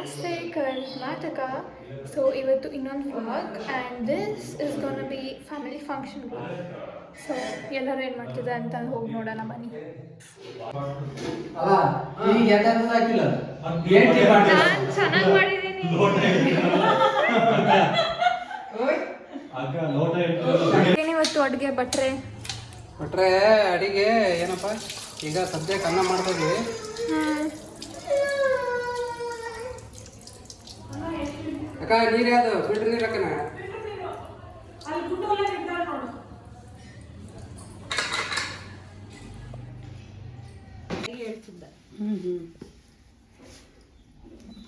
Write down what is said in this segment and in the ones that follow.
ನಮಸ್ತೆ ಕರ್ನಾಟಕ. ಸೊ ಇವತ್ತು ಇನ್ನೊಂದು vlog and this is gonna be family function vlog. So ಎಲ್ಲರೂ ಏನು ಮಾಡ್ತಿದ್ದಾರೆ ಅಂತ ಹೋಗಿ ನೋಡೋಣ ಬನ್ನಿ. ನಾನು ಚೆನ್ನಾಗಿ ಮಾಡಿದ್ದೀನಿ. ಇವತ್ತು ಅಡುಗೆ ಭಟ್ರೆ ಅಡಿಗೆ ಏನಪ್ಪ ಈಗ ಸದ್ಯಕ್ಕೆ ಅನ್ನ ಮಾಡ್ತಾ ಇದ್ವಿ. ಅಕ್ಕ ನೀರು ಯಾವುದು ಫಿಲ್ಟರ್ ನೀರು ಅಕ್ಕನ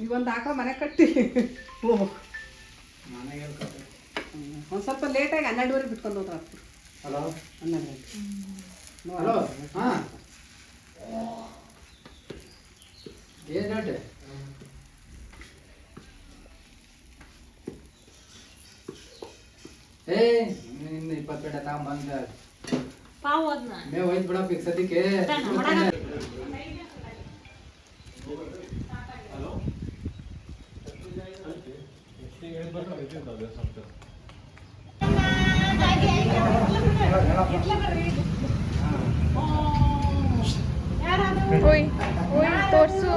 ಇವೊಂದು ಹಾಕೋ ಮನೆ ಕಟ್ಟಿ ಒಂದು ಸ್ವಲ್ಪ ಲೇಟಾಗಿ 12:30 ಬಿಟ್ಕೊಂಡು ಹೋದ್ರ. ಹಲೋ 12 ಗಂಟೆ. ಹಲೋ ಹಾಂ ಏನು ಗಂಟೆ ಇನ್ನು 20 ಗಂಟೆ ತಗೊಂಬಂದ ಮೇ ಹೋಯ್ತು ಬಿಡಪ್ಪ ಈಗ ಸದ್ಯಕ್ಕೆ. ಓಯ್ ಓಯ್ ತೋರಿಸು.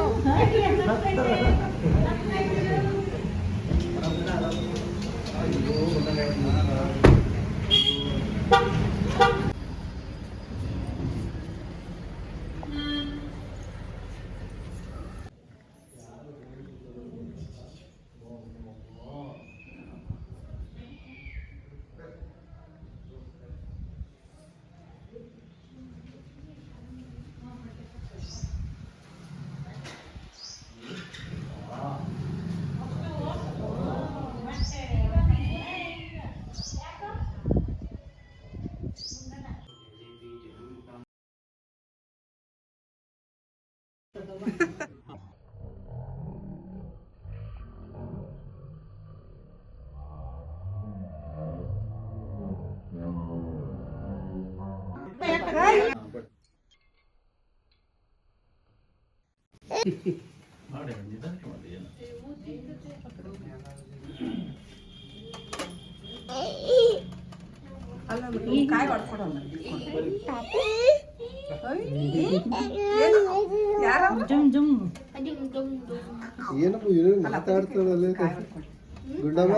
ಕಾಯಿ ಹೊಡ್ಕೊಡೋಣ. ಏನಪ್ಪ ಮಾತಾಡ್ತಾಳಲ್ಲ ಗುಂಡಮ್ಮ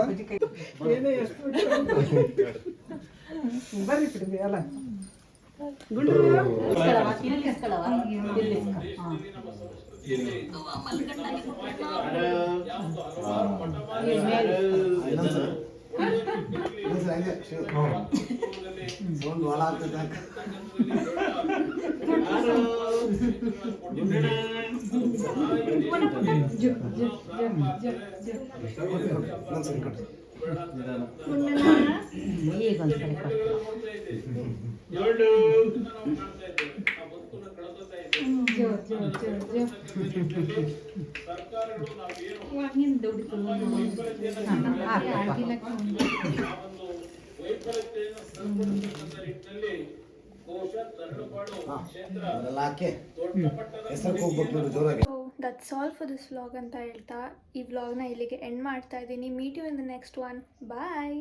ಬರ್ರಿ ಬಿಡ್ರಿ ಅಲ್ಲ ಒಂದು ಒಳ ಆಗ್ತದೆ. That's all for this vlog ಅಂತ ಹೇಳ್ತಾ ಈ ವ್ಲಾಗ್ನ ಇಲ್ಲಿಗೆ ಎಂಡ್ ಮಾಡ್ತಾ ಇದ್ದೀನಿ. Meet you in the next one. Bye.